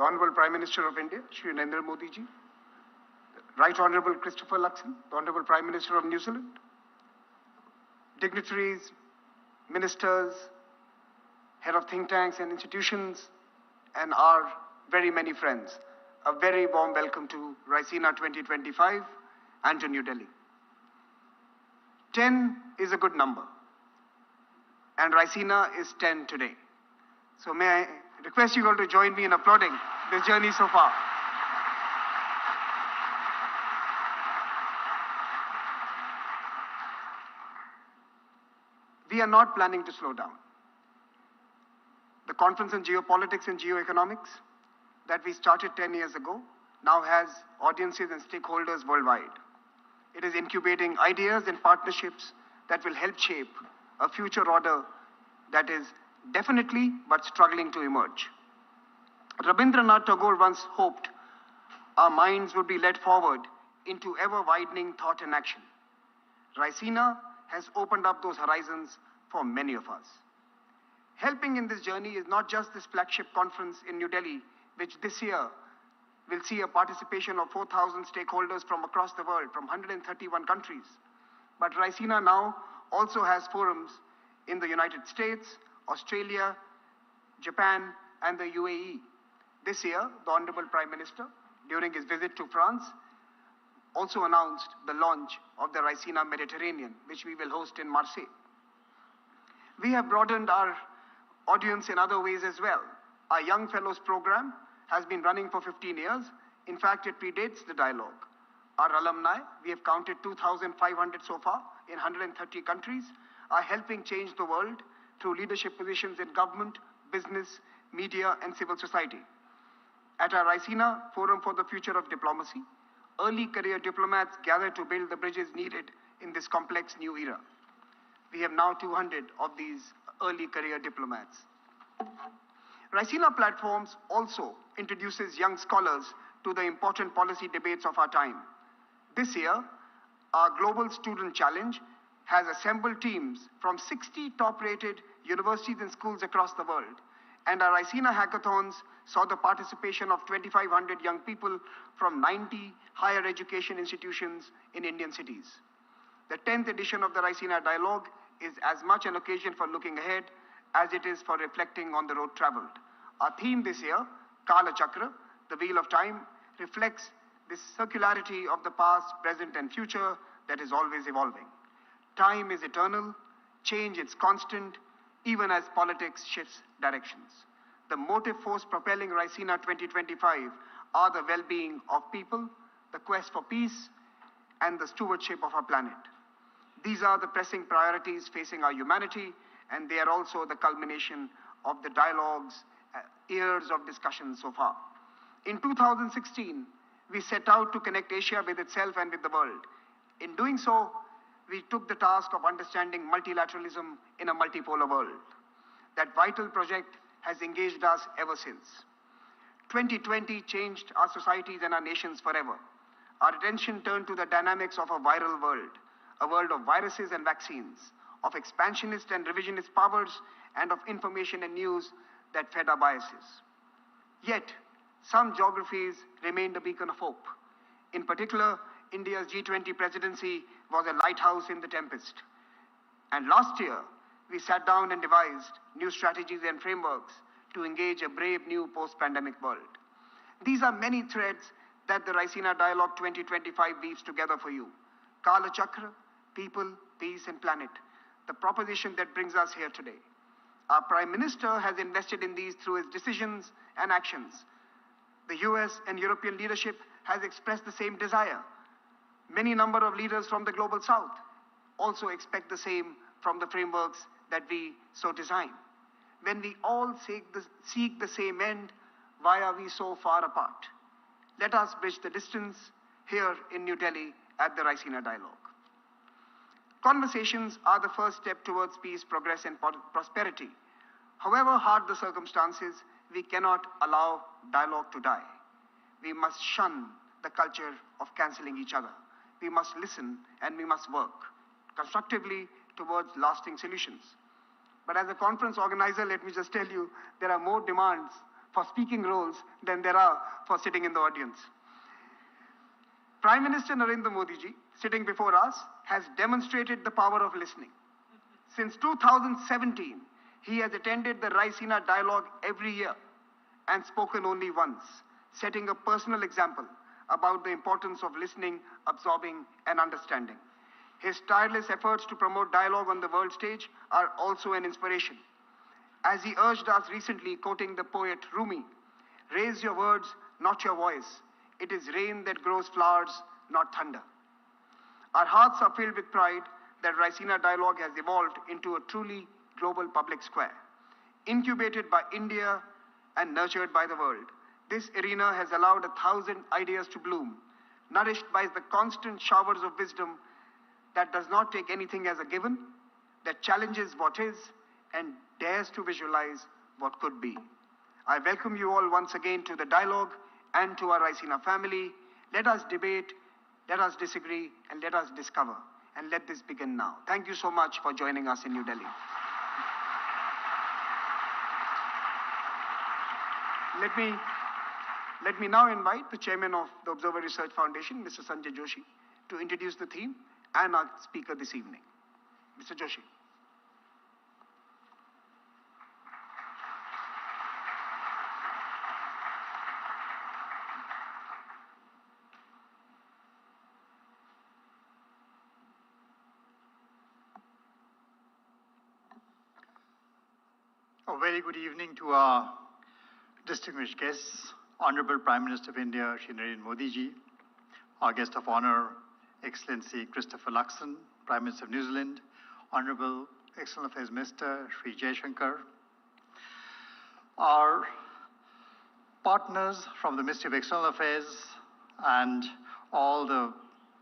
the Honorable Prime Minister of India, Shri Narendra Modi ji, Right Honorable Christopher Luxon, the Honorable Prime Minister of New Zealand, dignitaries, ministers, head of think tanks and institutions, and our very many friends. A very warm welcome to Raisina 2025 and to New Delhi. 10 is a good number, and Raisina is 10 today. So may I request you all to join me in applauding this journey so far. We are not planning to slow down. The Conference on Geopolitics and Geoeconomics that we started 10 years ago now has audiences and stakeholders worldwide. It is incubating ideas and partnerships that will help shape a future order that is definitely but struggling to emerge. Rabindranath Tagore once hoped our minds would be led forward into ever-widening thought and action. Raisina has opened up those horizons for many of us. Helping in this journey is not just this flagship conference in New Delhi, which this year will see a participation of 4,000 stakeholders from across the world, from 131 countries. But Raisina now also has forums in the United States, Australia, Japan, and the UAE. This year, the Honorable Prime Minister, during his visit to France, also announced the launch of the Raisina Mediterranean, which we will host in Marseille. We have broadened our audience in other ways as well. Our Young Fellows program has been running for 15 years. In fact, it predates the dialogue. Our alumni, we have counted 2,500 so far in 130 countries, are helping change the world through leadership positions in government, business, media, and civil society. At our Raisina Forum for the Future of Diplomacy, early career diplomats gather to build the bridges needed in this complex new era. We have now 200 of these early career diplomats. Raisina platforms also introduces young scholars to the important policy debates of our time. This year, our Global Student Challenge has assembled teams from 60 top-rated universities and schools across the world. And our Raisina hackathons saw the participation of 2,500 young people from 90 higher education institutions in Indian cities. The 10th edition of the Raisina Dialogue is as much an occasion for looking ahead as it is for reflecting on the road traveled. Our theme this year, Kala Chakra, the Wheel of Time, reflects this circularity of the past, present, and future that is always evolving. Time is eternal, change is constant, even as politics shifts directions. The motive force propelling Raisina 2025 are the well-being of people, the quest for peace, and the stewardship of our planet. These are the pressing priorities facing our humanity, and they are also the culmination of the dialogues, years of discussion so far. In 2016, we set out to connect Asia with itself and with the world. In doing so, we took the task of understanding multilateralism in a multipolar world. That vital project has engaged us ever since. 2020 changed our societies and our nations forever. Our attention turned to the dynamics of a viral world, a world of viruses and vaccines, of expansionist and revisionist powers, and of information and news that fed our biases. Yet, some geographies remained a beacon of hope. In particular, India's G20 presidency was a lighthouse in the tempest. And last year, we sat down and devised new strategies and frameworks to engage a brave new post-pandemic world. These are many threads that the Raisina Dialogue 2025 weaves together for you. Kala Chakra, people, peace, and planet, the proposition that brings us here today. Our Prime Minister has invested in these through his decisions and actions. The US and European leadership has expressed the same desire. Many number of leaders from the Global South also expect the same from the frameworks that we so design. When we all seek the same end, why are we so far apart? Let us bridge the distance here in New Delhi at the Raisina Dialogue. Conversations are the first step towards peace, progress, and prosperity. However hard the circumstances, we cannot allow dialogue to die. We must shun the culture of cancelling each other. We must listen and we must work constructively towards lasting solutions. But as a conference organizer, let me just tell you, there are more demands for speaking roles than there are for sitting in the audience. Prime Minister Narendra Modi ji, sitting before us, has demonstrated the power of listening. Since 2017, he has attended the Raisina Dialogue every year and spoken only once, setting a personal example about the importance of listening, absorbing, and understanding. His tireless efforts to promote dialogue on the world stage are also an inspiration. As he urged us recently, quoting the poet Rumi, "Raise your words, not your voice. It is rain that grows flowers, not thunder." Our hearts are filled with pride that Raisina Dialogue has evolved into a truly global public square. Incubated by India and nurtured by the world, this arena has allowed 1,000 ideas to bloom, nourished by the constant showers of wisdom that does not take anything as a given, that challenges what is, and dares to visualize what could be. I welcome you all once again to the dialogue and to our Raisina family. Let us debate, let us disagree, and let us discover. And let this begin now. Thank you so much for joining us in New Delhi. Let me now invite the chairman of the Observer Research Foundation, Mr. Sanjay Joshi, to introduce the theme and our speaker this evening. Mr. Joshi. A very good evening to our distinguished guests, Honorable Prime Minister of India, Shri Narendra Modi ji, our guest of honor, Excellency Christopher Luxon, Prime Minister of New Zealand, Honorable External Affairs Minister, Shri Jaishankar, our partners from the Ministry of External Affairs and all the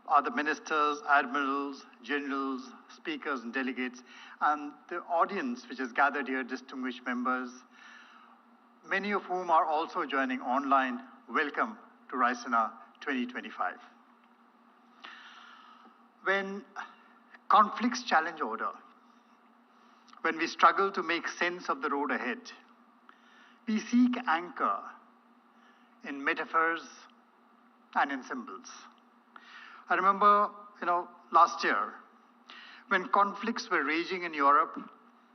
other ministers, admirals, generals, speakers and delegates, and the audience which is gathered here, distinguished members, many of whom are also joining online. Welcome to Raisina 2025. When conflicts challenge order, when we struggle to make sense of the road ahead, we seek anchor in metaphors and in symbols. I remember, last year, when conflicts were raging in Europe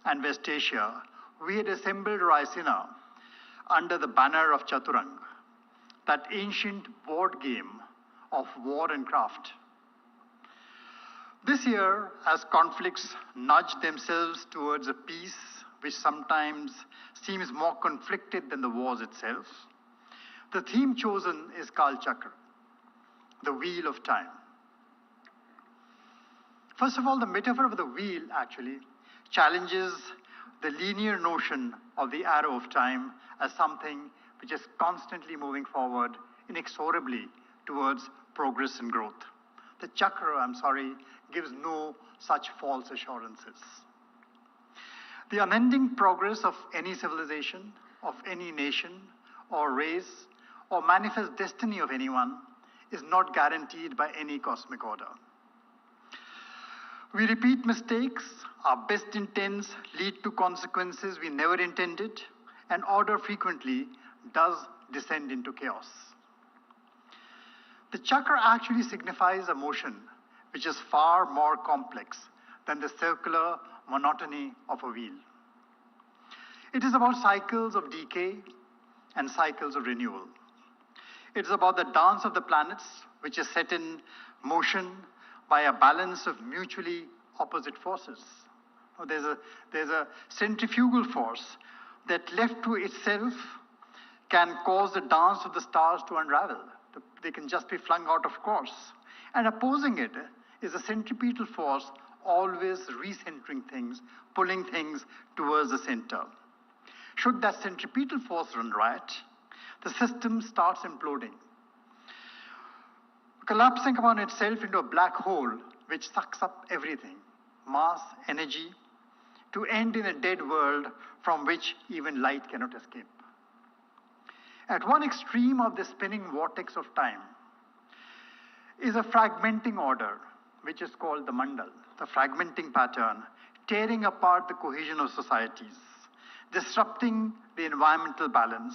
and West Asia, we had assembled Raisina under the banner of Chaturang, that ancient board game of war and craft. This year, as conflicts nudge themselves towards a peace which sometimes seems more conflicted than the wars itself, the theme chosen is Kal Chakra, the wheel of time. First of all, the metaphor of the wheel actually challenges the linear notion of the arrow of time as something which is constantly moving forward inexorably towards progress and growth. The chakra, gives no such false assurances. The unending progress of any civilization, of any nation or race or manifest destiny of anyone is not guaranteed by any cosmic order. We repeat mistakes, our best intents lead to consequences we never intended, and order frequently does descend into chaos. The chakra actually signifies a motion which is far more complex than the circular monotony of a wheel. It is about cycles of decay and cycles of renewal. It is about the dance of the planets, which is set in motion by a balance of mutually opposite forces. There's a centrifugal force that left to itself can cause the dance of the stars to unravel. They can just be flung out of course. And opposing it is a centripetal force always recentering things, pulling things towards the center. Should that centripetal force run riot, the system starts imploding, collapsing upon itself into a black hole which sucks up everything, mass, energy, to end in a dead world from which even light cannot escape. At one extreme of the spinning vortex of time is a fragmenting order, which is called the mandal, the fragmenting pattern, tearing apart the cohesion of societies, disrupting the environmental balance,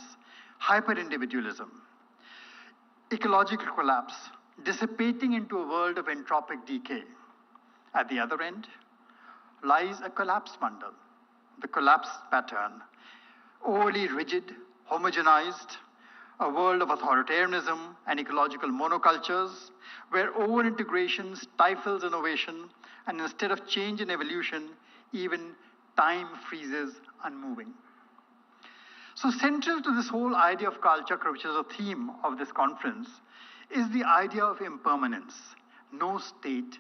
hyper-individualism, ecological collapse, dissipating into a world of entropic decay. At the other end lies a collapse bundle, the collapse pattern, overly rigid, homogenized, a world of authoritarianism and ecological monocultures, where over-integration stifles innovation, and instead of change and evolution, even time freezes unmoving. So central to this whole idea of Kal Chakra, which is a theme of this conference, is the idea of impermanence. No state,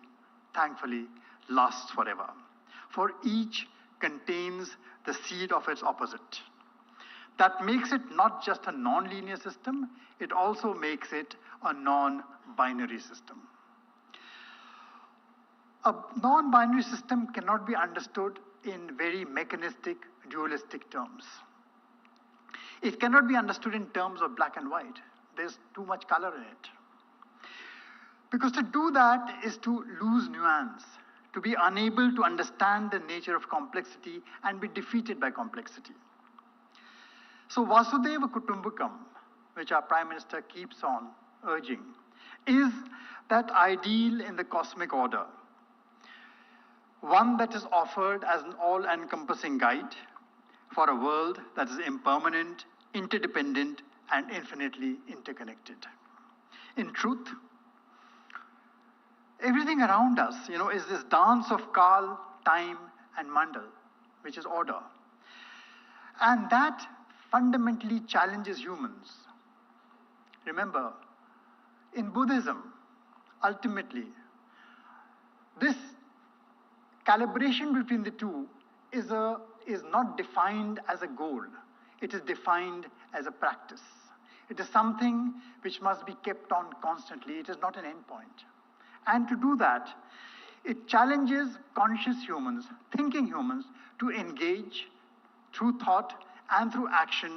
thankfully, lasts forever, for each contains the seed of its opposite. That makes it not just a non-linear system, it also makes it a non-binary system. A non-binary system cannot be understood in very mechanistic, dualistic terms. It cannot be understood in terms of black and white. There's too much color in it. Because to do that is to lose nuance, to be unable to understand the nature of complexity and be defeated by complexity. So Vasudhaiva Kutumbakam, which our Prime Minister keeps on urging, is that ideal in the cosmic order. One that is offered as an all-encompassing guide for a world that is impermanent, interdependent, and infinitely interconnected. In truth, everything around us, is this dance of Kal, time, and Mandal, which is order. And that fundamentally challenges humans. Remember, in Buddhism, ultimately, this calibration between the two is not defined as a goal. It is defined as a practice. It is something which must be kept on constantly. It is not an endpoint. And to do that, it challenges conscious humans, thinking humans, to engage through thought and through action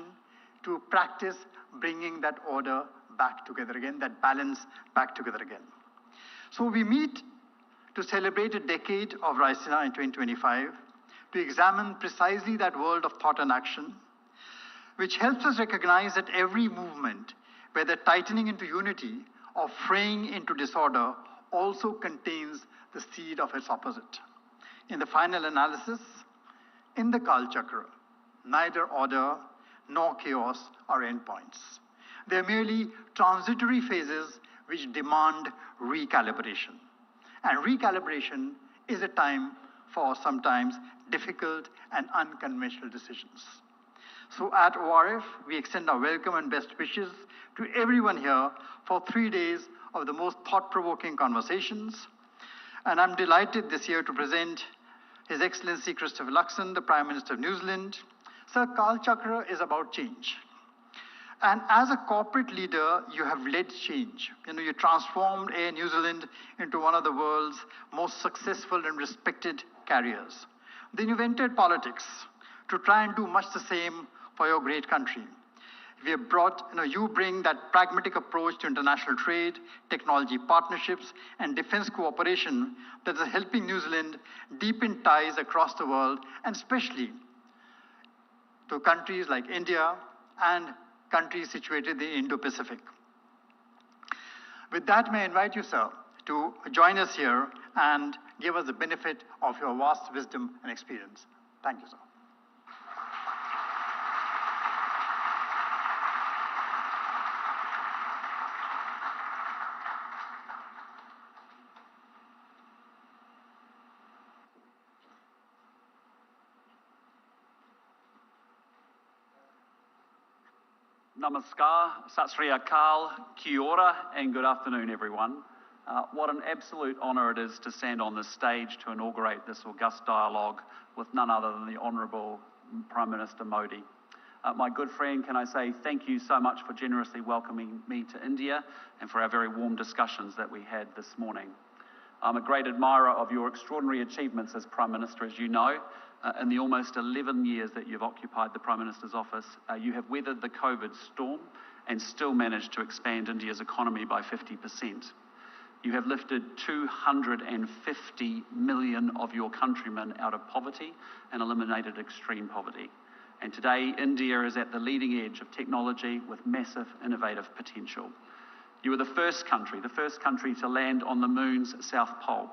to practice bringing that order back together again, that balance back together again. So we meet to celebrate a decade of Raisina in 2025, to examine precisely that world of thought and action, which helps us recognize that every movement, whether tightening into unity or fraying into disorder, also contains the seed of its opposite. In the final analysis, in the Kal Chakra, neither order nor chaos are endpoints. They are merely transitory phases which demand recalibration. And recalibration is a time for sometimes difficult and unconventional decisions. So at ORF, we extend our welcome and best wishes to everyone here for 3 days of the most thought-provoking conversations. And I'm delighted this year to present His Excellency Christopher Luxon, the Prime Minister of New Zealand. Sir, Kal Chakra is about change. And as a corporate leader, you have led change. You transformed Air New Zealand into one of the world's most successful and respected carriers. Then you've entered politics to try and do much the same for your great country. We have brought, you bring that pragmatic approach to international trade, technology partnerships, and defense cooperation that is helping New Zealand deepen ties across the world, and especially to countries like India and countries situated in the Indo-Pacific. With that, may I invite you, sir, to join us here and give us the benefit of your vast wisdom and experience. Thank you, sir. Namaskar, Sat Sri Akal, Kia ora, and good afternoon, everyone. What an absolute honour it is to stand on this stage to inaugurate this august dialogue with none other than the Honourable Prime Minister Modi. My good friend, can I say thank you so much for generously welcoming me to India and for our very warm discussions that we had this morning. I'm a great admirer of your extraordinary achievements as Prime Minister, as you know. In the almost 11 years that you've occupied the Prime Minister's office, you have weathered the COVID storm and still managed to expand India's economy by 50%. You have lifted 250 million of your countrymen out of poverty and eliminated extreme poverty. And today, India is at the leading edge of technology with massive innovative potential. You were the first country to land on the moon's south pole,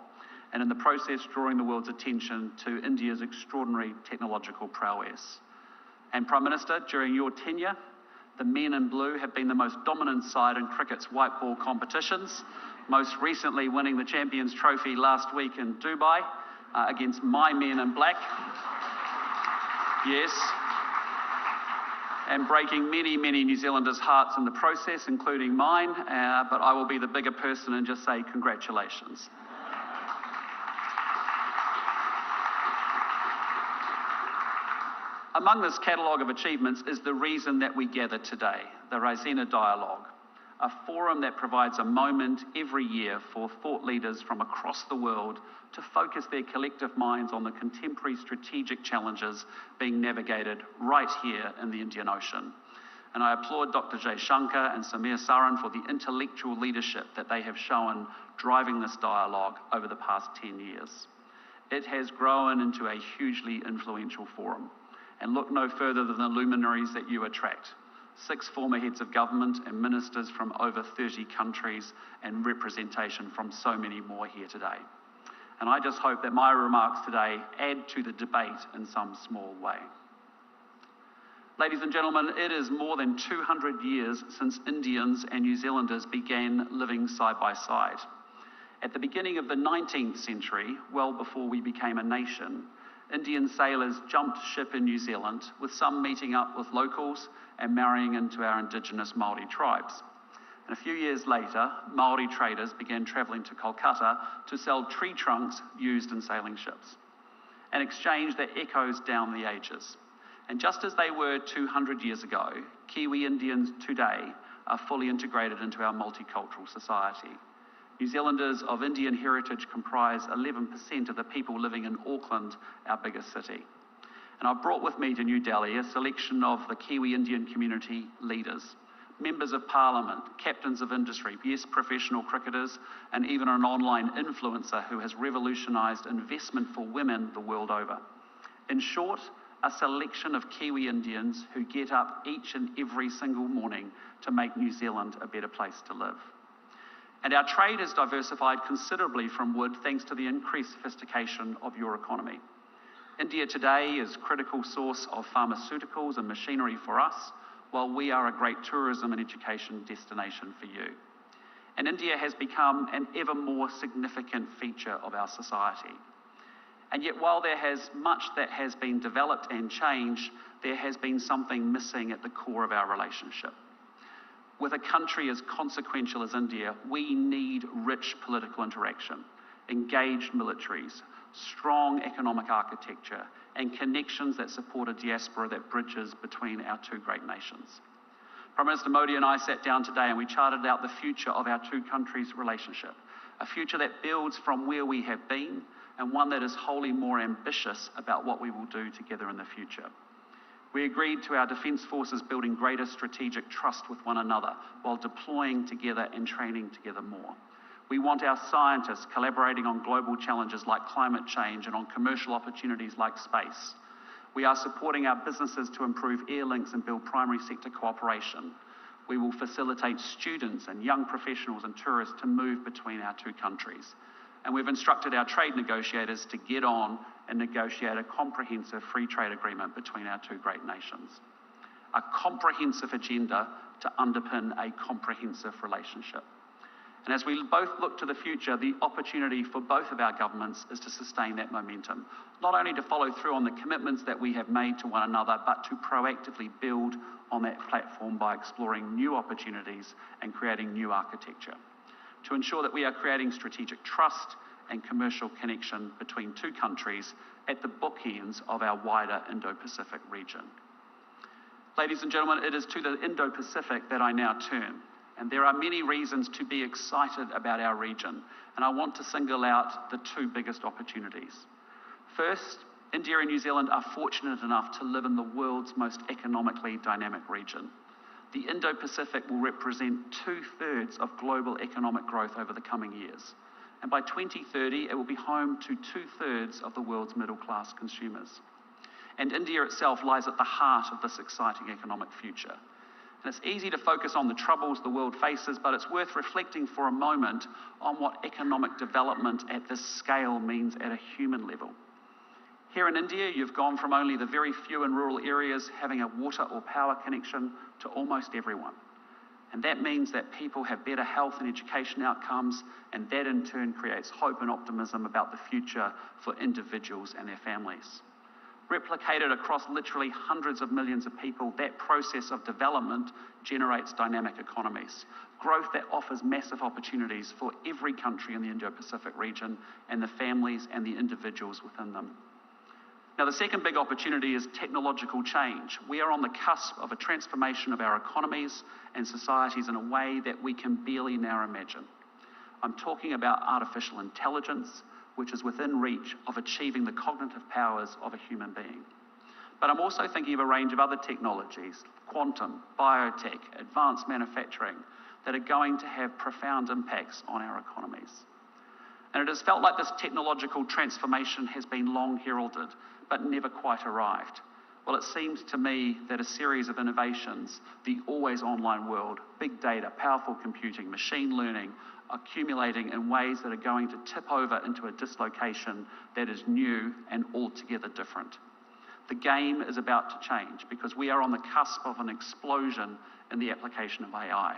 and in the process drawing the world's attention to India's extraordinary technological prowess. And Prime Minister, during your tenure, the men in blue have been the most dominant side in cricket's white ball competitions, most recently winning the Champions Trophy last week in Dubai against my men in black. Yes. And breaking many, many New Zealanders' hearts in the process, including mine, but I will be the bigger person and just say congratulations. Among this catalogue of achievements is the reason that we gather today, the Raisina Dialogue, a forum that provides a moment every year for thought leaders from across the world to focus their collective minds on the contemporary strategic challenges being navigated right here in the Indian Ocean. And I applaud Dr. Jay Shankar and Samir Saran for the intellectual leadership that they have shown driving this dialogue over the past 10 years. It has grown into a hugely influential forum. And look no further than the luminaries that you attract. 6 former heads of government and ministers from over 30 countries and representation from so many more here today. And I just hope that my remarks today add to the debate in some small way. Ladies and gentlemen, it is more than 200 years since Indians and New Zealanders began living side by side. At the beginning of the 19th century, well before we became a nation, Indian sailors jumped ship in New Zealand, with some meeting up with locals and marrying into our indigenous Māori tribes. And a few years later, Māori traders began travelling to Kolkata to sell tree trunks used in sailing ships, an exchange that echoes down the ages. And just as they were 200 years ago, Kiwi Indians today are fully integrated into our multicultural society. New Zealanders of Indian heritage comprise 11% of the people living in Auckland, our biggest city. And I've brought with me to New Delhi a selection of the Kiwi Indian community leaders, members of parliament, captains of industry, yes, professional cricketers, and even an online influencer who has revolutionised investment for women the world over. In short, a selection of Kiwi Indians who get up each and every single morning to make New Zealand a better place to live. And our trade has diversified considerably from wood thanks to the increased sophistication of your economy. India today is a critical source of pharmaceuticals and machinery for us, while we are a great tourism and education destination for you. And India has become an ever more significant feature of our society. And yet while there has much that has been developed and changed, there has been something missing at the core of our relationship. With a country as consequential as India, we need rich political interaction, engaged militaries, strong economic architecture, and connections that support a diaspora that bridges between our two great nations. Prime Minister Modi and I sat down today and we charted out the future of our two countries' relationship, a future that builds from where we have been and one that is wholly more ambitious about what we will do together in the future. We agreed to our defence forces building greater strategic trust with one another while deploying together and training together more. We want our scientists collaborating on global challenges like climate change and on commercial opportunities like space. We are supporting our businesses to improve air links and build primary sector cooperation. We will facilitate students and young professionals and tourists to move between our two countries. And we've instructed our trade negotiators to get on and negotiate a comprehensive free trade agreement between our two great nations. A comprehensive agenda to underpin a comprehensive relationship. And as we both look to the future, the opportunity for both of our governments is to sustain that momentum, not only to follow through on the commitments that we have made to one another, but to proactively build on that platform by exploring new opportunities and creating new architecture, to ensure that we are creating strategic trust and commercial connection between two countries at the bookends of our wider Indo-Pacific region. Ladies and gentlemen, it is to the Indo-Pacific that I now turn. And there are many reasons to be excited about our region, and I want to single out the two biggest opportunities. First, India and New Zealand are fortunate enough to live in the world's most economically dynamic region. The Indo-Pacific will represent 2/3 of global economic growth over the coming years. And by 2030, it will be home to 2/3 of the world's middle-class consumers. And India itself lies at the heart of this exciting economic future. And it's easy to focus on the troubles the world faces, but it's worth reflecting for a moment on what economic development at this scale means at a human level. Here in India, you've gone from only the very few in rural areas having a water or power connection to almost everyone. And that means that people have better health and education outcomes, and that in turn creates hope and optimism about the future for individuals and their families. Replicated across literally hundreds of millions of people, that process of development generates dynamic economies, growth that offers massive opportunities for every country in the Indo-Pacific region and the families and the individuals within them. Now, the second big opportunity is technological change. We are on the cusp of a transformation of our economies and societies in a way that we can barely now imagine. I'm talking about artificial intelligence, which is within reach of achieving the cognitive powers of a human being. But I'm also thinking of a range of other technologies, quantum, biotech, advanced manufacturing, that are going to have profound impacts on our economies. And it has felt like this technological transformation has been long heralded, but never quite arrived. Well, it seems to me that a series of innovations, the always online world, big data, powerful computing, machine learning, accumulating in ways that are going to tip over into a dislocation that is new and altogether different. The game is about to change because we are on the cusp of an explosion in the application of AI,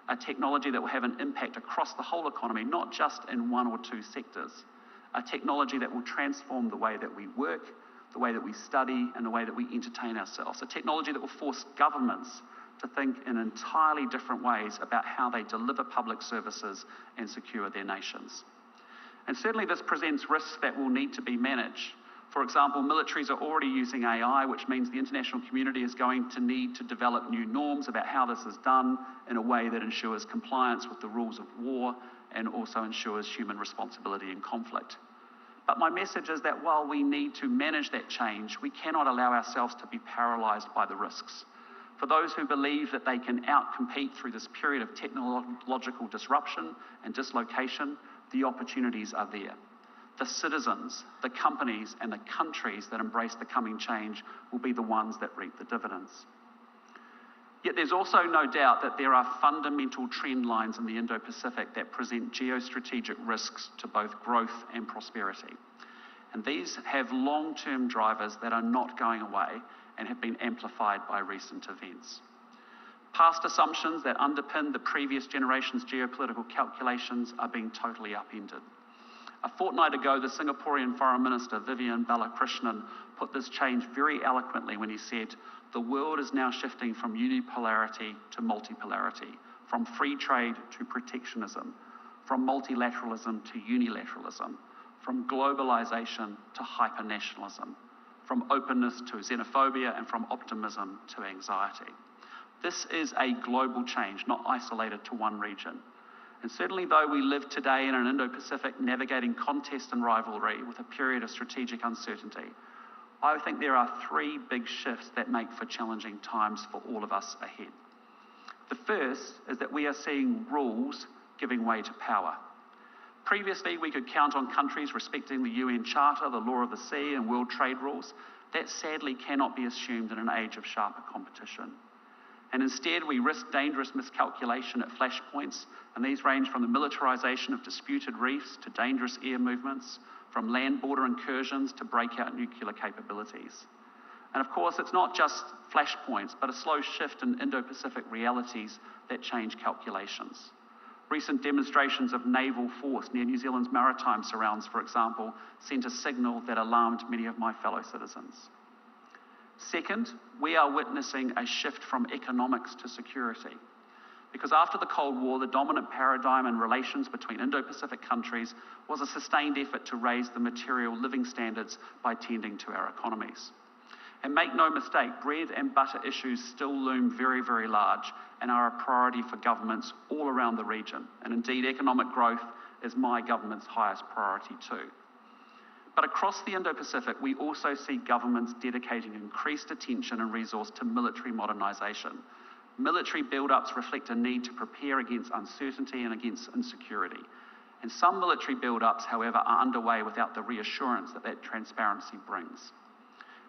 a technology that will have an impact across the whole economy, not just in one or two sectors, a technology that will transform the way that we work, the way that we study, and the way that we entertain ourselves, a technology that will force governments to think in entirely different ways about how they deliver public services and secure their nations. And certainly this presents risks that will need to be managed. For example, militaries are already using AI, which means the international community is going to need to develop new norms about how this is done in a way that ensures compliance with the rules of war and also ensures human responsibility in conflict. But my message is that while we need to manage that change, we cannot allow ourselves to be paralysed by the risks. For those who believe that they can outcompete through this period of technological disruption and dislocation, the opportunities are there. The citizens, the companies, and the countries that embrace the coming change will be the ones that reap the dividends. Yet there's also no doubt that there are fundamental trend lines in the Indo-Pacific that present geostrategic risks to both growth and prosperity. And these have long-term drivers that are not going away and have been amplified by recent events. Past assumptions that underpin the previous generation's geopolitical calculations are being totally upended. A fortnight ago, the Singaporean Foreign Minister, Vivian Balakrishnan, put this change very eloquently when he said, "The world is now shifting from unipolarity to multipolarity, from free trade to protectionism, from multilateralism to unilateralism, from globalization to hypernationalism, from openness to xenophobia, and from optimism to anxiety." This is a global change, not isolated to one region. And certainly though we live today in an Indo-Pacific navigating contest and rivalry with a period of strategic uncertainty, I think there are three big shifts that make for challenging times for all of us ahead. The first is that we are seeing rules giving way to power. Previously, we could count on countries respecting the UN Charter, the law of the sea, and world trade rules. That sadly cannot be assumed in an age of sharper competition. And instead, we risk dangerous miscalculation at flashpoints, and these range from the militarization of disputed reefs to dangerous air movements, from land border incursions to breakout nuclear capabilities. And of course, it's not just flashpoints, but a slow shift in Indo-Pacific realities that change calculations. Recent demonstrations of naval force near New Zealand's maritime surrounds, for example, sent a signal that alarmed many of my fellow citizens. Second, we are witnessing a shift from economics to security. Because after the Cold War, the dominant paradigm in relations between Indo-Pacific countries was a sustained effort to raise the material living standards by tending to our economies. And make no mistake, bread and butter issues still loom very, very large and are a priority for governments all around the region. And indeed, economic growth is my government's highest priority too. But across the Indo-Pacific, we also see governments dedicating increased attention and resource to military modernisation. Military build-ups reflect a need to prepare against uncertainty and against insecurity. And some military build-ups, however, are underway without the reassurance that that transparency brings.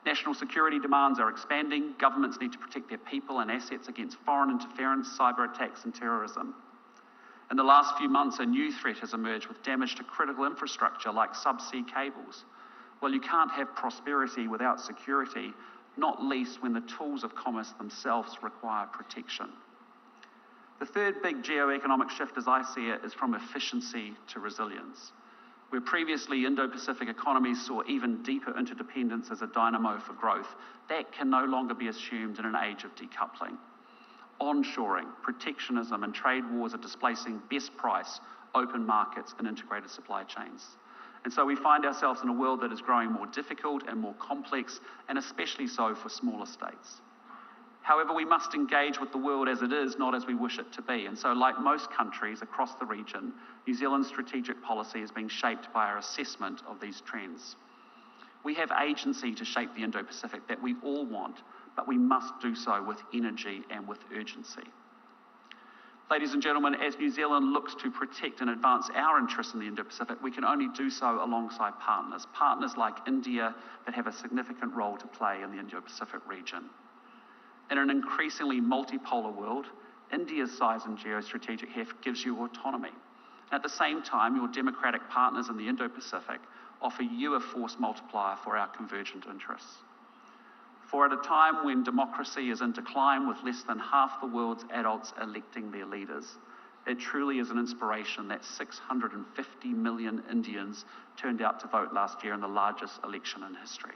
National security demands are expanding. Governments need to protect their people and assets against foreign interference, cyber attacks and terrorism. In the last few months, a new threat has emerged with damage to critical infrastructure like subsea cables. Well, you can't have prosperity without security, not least when the tools of commerce themselves require protection. The third big geo-economic shift, as I see it, is from efficiency to resilience. Where previously Indo-Pacific economies saw even deeper interdependence as a dynamo for growth, that can no longer be assumed in an age of decoupling. Onshoring, protectionism and trade wars are displacing best price, open markets and integrated supply chains. And so we find ourselves in a world that is growing more difficult and more complex, and especially so for smaller states. However, we must engage with the world as it is, not as we wish it to be. And so, like most countries across the region, New Zealand's strategic policy is being shaped by our assessment of these trends. We have agency to shape the Indo-Pacific that we all want, but we must do so with energy and with urgency. Ladies and gentlemen, as New Zealand looks to protect and advance our interests in the Indo-Pacific, we can only do so alongside partners like India that have a significant role to play in the Indo-Pacific region. In an increasingly multipolar world, India's size and geostrategic heft gives you autonomy. At the same time, your democratic partners in the Indo-Pacific offer you a force multiplier for our convergent interests. For at a time when democracy is in decline with less than half the world's adults electing their leaders, it truly is an inspiration that 650 million Indians turned out to vote last year in the largest election in history.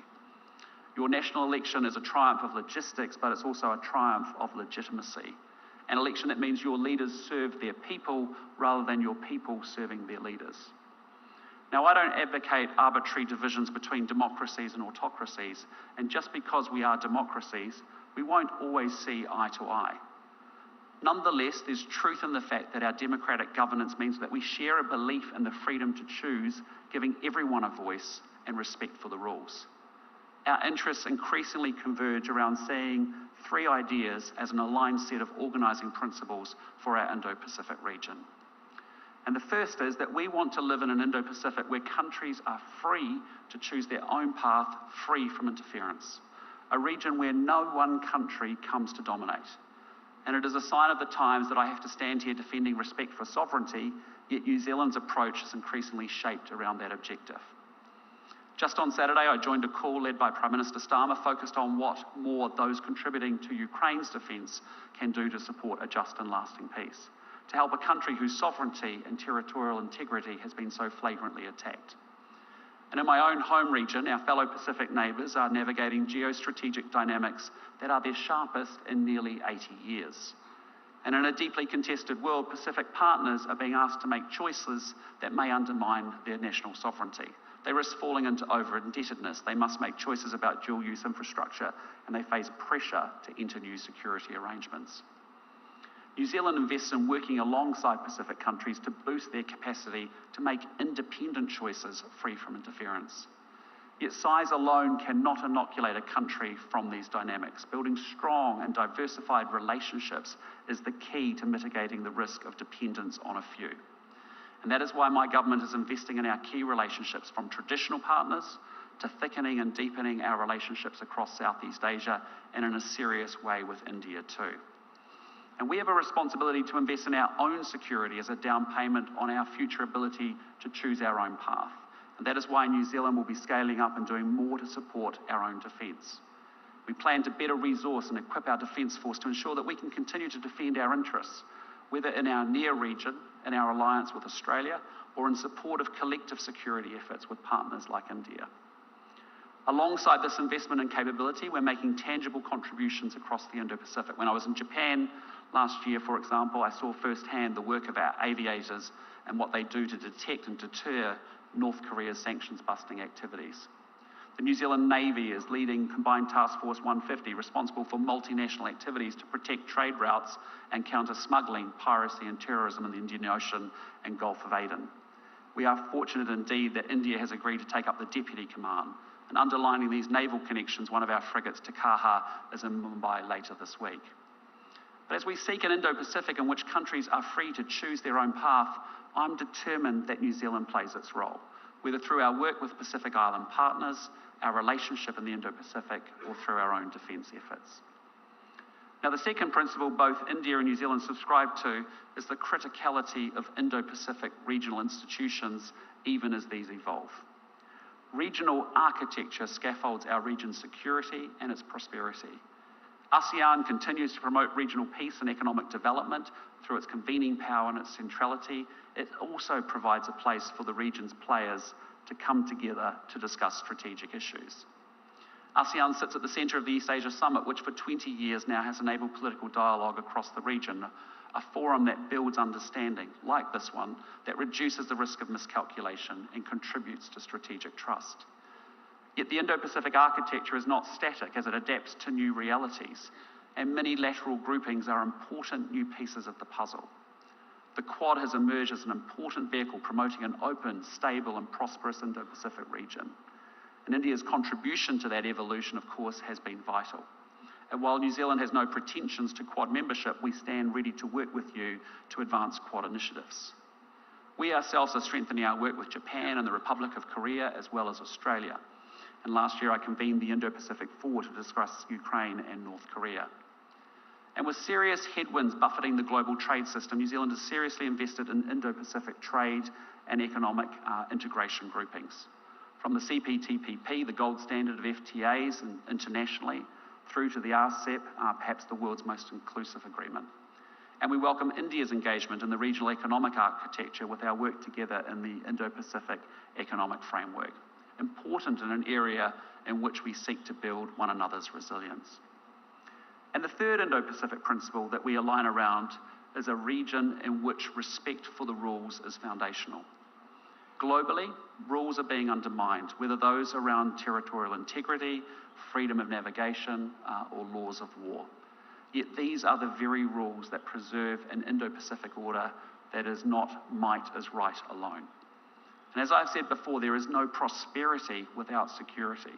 Your national election is a triumph of logistics, but it's also a triumph of legitimacy. An election that means your leaders serve their people rather than your people serving their leaders. Now, I don't advocate arbitrary divisions between democracies and autocracies, and just because we are democracies, we won't always see eye to eye. Nonetheless, there's truth in the fact that our democratic governance means that we share a belief in the freedom to choose, giving everyone a voice and respect for the rules. Our interests increasingly converge around seeing three ideas as an aligned set of organising principles for our Indo-Pacific region. And the first is that we want to live in an Indo-Pacific where countries are free to choose their own path, free from interference. A region where no one country comes to dominate. And it is a sign of the times that I have to stand here defending respect for sovereignty, yet New Zealand's approach is increasingly shaped around that objective. Just on Saturday, I joined a call led by Prime Minister Starmer focused on what more those contributing to Ukraine's defence can do to support a just and lasting peace, to help a country whose sovereignty and territorial integrity has been so flagrantly attacked. And in my own home region, our fellow Pacific neighbours are navigating geostrategic dynamics that are their sharpest in nearly 80 years. And in a deeply contested world, Pacific partners are being asked to make choices that may undermine their national sovereignty. They risk falling into over-indebtedness. They must make choices about dual-use infrastructure, and they face pressure to enter new security arrangements. New Zealand invests in working alongside Pacific countries to boost their capacity to make independent choices free from interference. Yet size alone cannot inoculate a country from these dynamics. Building strong and diversified relationships is the key to mitigating the risk of dependence on a few. And that is why my government is investing in our key relationships, from traditional partners to thickening and deepening our relationships across Southeast Asia, and in a serious way with India too. And we have a responsibility to invest in our own security as a down payment on our future ability to choose our own path. And that is why New Zealand will be scaling up and doing more to support our own defence. We plan to better resource and equip our defence force to ensure that we can continue to defend our interests, whether in our near region, in our alliance with Australia, or in support of collective security efforts with partners like India. Alongside this investment in capability, we're making tangible contributions across the Indo-Pacific. When I was in Japan last year, for example, I saw firsthand the work of our aviators and what they do to detect and deter North Korea's sanctions-busting activities. The New Zealand Navy is leading Combined Task Force 150, responsible for multinational activities to protect trade routes and counter smuggling, piracy and terrorism in the Indian Ocean and Gulf of Aden. We are fortunate indeed that India has agreed to take up the deputy command. And underlining these naval connections, one of our frigates, Takaha, is in Mumbai later this week. But as we seek an Indo-Pacific in which countries are free to choose their own path, I'm determined that New Zealand plays its role, whether through our work with Pacific Island partners, our relationship in the Indo-Pacific, or through our own defence efforts. Now, the second principle both India and New Zealand subscribe to is the criticality of Indo-Pacific regional institutions, even as these evolve. Regional architecture scaffolds our region's security and its prosperity. ASEAN continues to promote regional peace and economic development through its convening power and its centrality. It also provides a place for the region's players to come together to discuss strategic issues. ASEAN sits at the centre of the East Asia Summit, which for 20 years now has enabled political dialogue across the region, a forum that builds understanding, like this one, that reduces the risk of miscalculation and contributes to strategic trust. Yet the Indo-Pacific architecture is not static as it adapts to new realities, and many-lateral groupings are important new pieces of the puzzle. The Quad has emerged as an important vehicle promoting an open, stable and prosperous Indo-Pacific region. And India's contribution to that evolution, of course, has been vital. And while New Zealand has no pretensions to Quad membership, we stand ready to work with you to advance Quad initiatives. We ourselves are strengthening our work with Japan and the Republic of Korea, as well as Australia. And last year I convened the Indo-Pacific Four to discuss Ukraine and North Korea. And with serious headwinds buffeting the global trade system, New Zealand has seriously invested in Indo-Pacific trade and economic integration groupings. From the CPTPP, the gold standard of FTAs internationally, through to the RCEP, perhaps the world's most inclusive agreement. And we welcome India's engagement in the regional economic architecture with our work together in the Indo-Pacific Economic Framework, important in an area in which we seek to build one another's resilience. And the third Indo-Pacific principle that we align around is a region in which respect for the rules is foundational. Globally, rules are being undermined, whether those around territorial integrity, freedom of navigation, or laws of war. Yet these are the very rules that preserve an Indo-Pacific order that is not might is right alone. And as I've said before, there is no prosperity without security.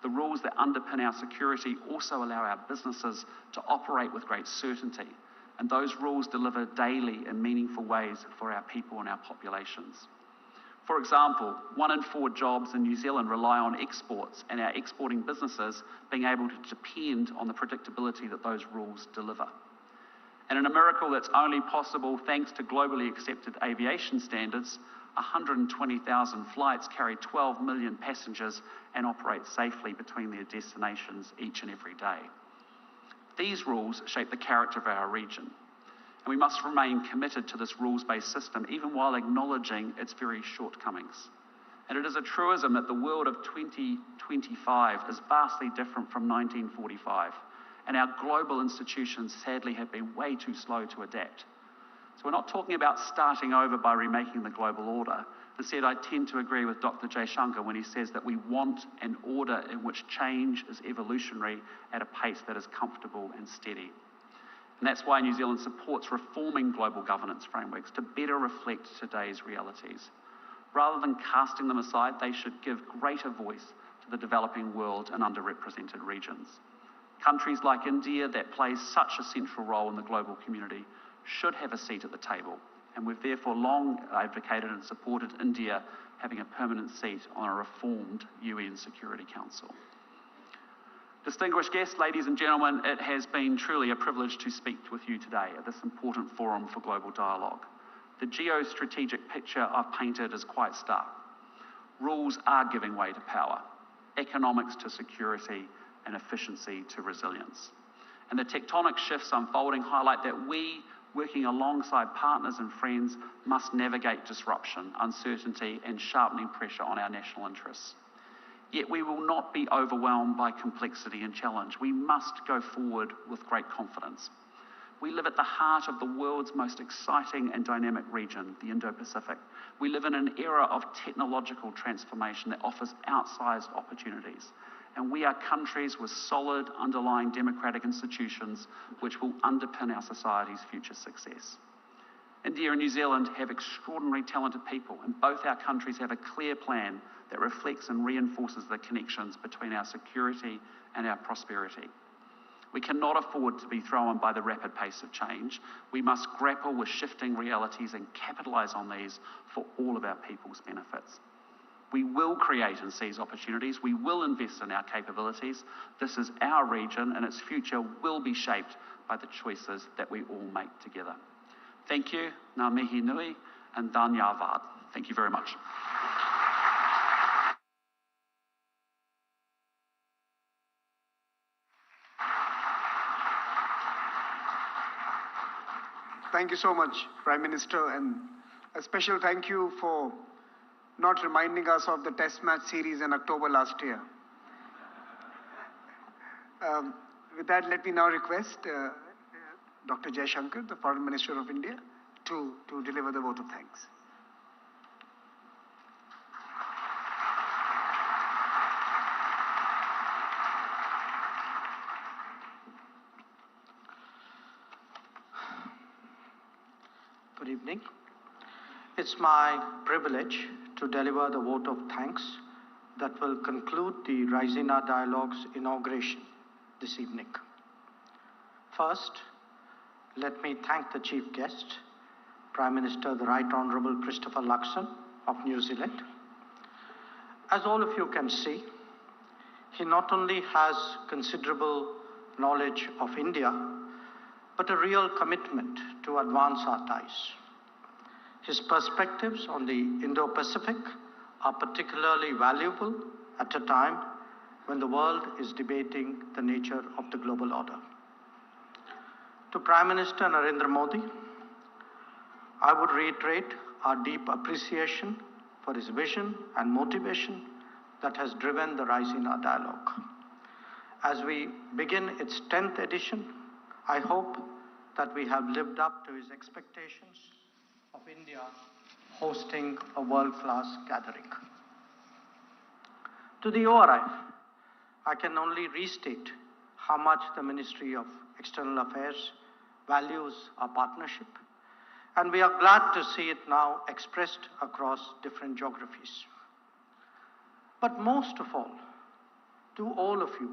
The rules that underpin our security also allow our businesses to operate with great certainty, and those rules deliver daily in meaningful ways for our people and our populations. For example, 1 in 4 jobs in New Zealand rely on exports, and our exporting businesses being able to depend on the predictability that those rules deliver. And in a miracle that's only possible thanks to globally accepted aviation standards, 120,000 flights carry 12 million passengers and operate safely between their destinations each and every day. These rules shape the character of our region, and we must remain committed to this rules-based system even while acknowledging its very shortcomings. And it is a truism that the world of 2025 is vastly different from 1945, and our global institutions sadly have been way too slow to adapt. So we're not talking about starting over by remaking the global order. Instead, I tend to agree with Dr. Jaishankar when he says that we want an order in which change is evolutionary at a pace that is comfortable and steady. And that's why New Zealand supports reforming global governance frameworks to better reflect today's realities. Rather than casting them aside, they should give greater voice to the developing world and underrepresented regions. Countries like India, that plays such a central role in the global community, should have a seat at the table, and we've therefore long advocated and supported India having a permanent seat on a reformed UN Security Council. Distinguished guests, ladies and gentlemen, it has been truly a privilege to speak with you today at this important forum for global dialogue. The geostrategic picture I've painted is quite stark. Rules are giving way to power, economics to security, and efficiency to resilience. And the tectonic shifts unfolding highlight that we, working alongside partners and friends, must navigate disruption, uncertainty, and sharpening pressure on our national interests. Yet we will not be overwhelmed by complexity and challenge. We must go forward with great confidence. We live at the heart of the world's most exciting and dynamic region, the Indo-Pacific. We live in an era of technological transformation that offers outsized opportunities. And we are countries with solid underlying democratic institutions which will underpin our society's future success. India and New Zealand have extraordinarily talented people, and both our countries have a clear plan that reflects and reinforces the connections between our security and our prosperity. We cannot afford to be thrown by the rapid pace of change. We must grapple with shifting realities and capitalise on these for all of our people's benefits. We will create and seize opportunities. We will invest in our capabilities. This is our region, and its future will be shaped by the choices that we all make together. Thank you, ngā mihi nui, and dhanyavad. Thank you very much. Thank you so much, Prime Minister, and a special thank you for not reminding us of the Test match series in October last year. With that, let me now request Dr. Jaishankar, the Foreign Minister of India, to deliver the vote of thanks. Good evening. It's my privilege to deliver the vote of thanks that will conclude the Raisina Dialogue's inauguration this evening. First, let me thank the chief guest, Prime Minister the Right Honourable Christopher Luxon of New Zealand. As all of you can see, he not only has considerable knowledge of India, but a real commitment to advance our ties. His perspectives on the Indo-Pacific are particularly valuable at a time when the world is debating the nature of the global order. To Prime Minister Narendra Modi, I would reiterate our deep appreciation for his vision and motivation that has driven the Raisina Dialogue. As we begin its 10th edition, I hope that we have lived up to his expectations of India hosting a world-class gathering. To the ORF, I can only restate how much the Ministry of External Affairs values our partnership, and we are glad to see it now expressed across different geographies. But most of all, to all of you,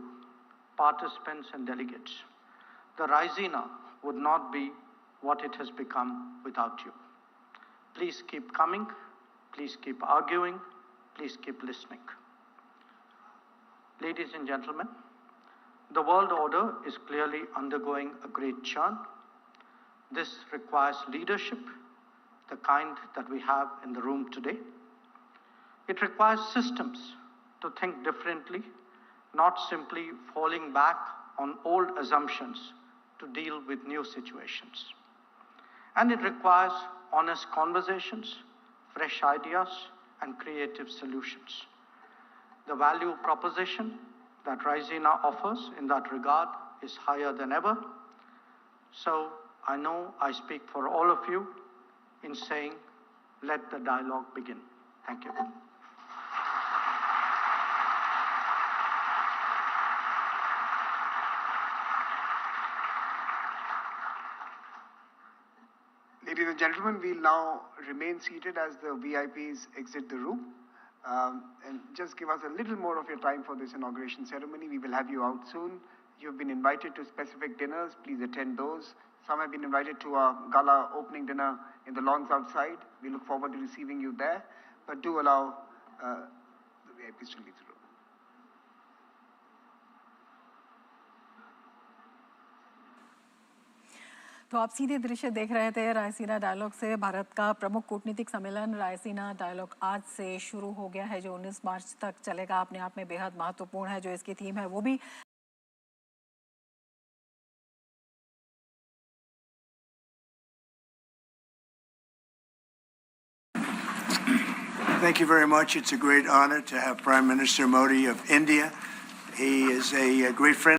participants and delegates, the Raisina would not be what it has become without you. Please keep coming, please keep arguing, please keep listening. Ladies and gentlemen, the world order is clearly undergoing a great churn. This requires leadership, the kind that we have in the room today. It requires systems to think differently, not simply falling back on old assumptions to deal with new situations. And it requires honest conversations, fresh ideas, and creative solutions. The value proposition that Raisina offers in that regard is higher than ever. So I know I speak for all of you in saying, let the dialogue begin. Thank you. Ladies and gentlemen, we'll now remain seated as the VIPs exit the room. And just give us a little more of your time for this inauguration ceremony. We will have you out soon. You've been invited to specific dinners. Please attend those. Some have been invited to our gala opening dinner in the lawns outside. We look forward to receiving you there. But do allow the VIPs to leave the room. तो आप सीधे दृश्य देख रहे थे Raisina dialogue से। भारत का प्रमुख कूटनीतिक सम्मेलन रायसीना डायलॉग आज से शुरू हो गया है, जो 19 मार्च तक चलेगा। अपने आप में बेहद महत्वपूर्ण है। जो इसकी थीम है वो भी Thank you very much. It's a great honor to have Prime Minister Modi of India. He is a great friend.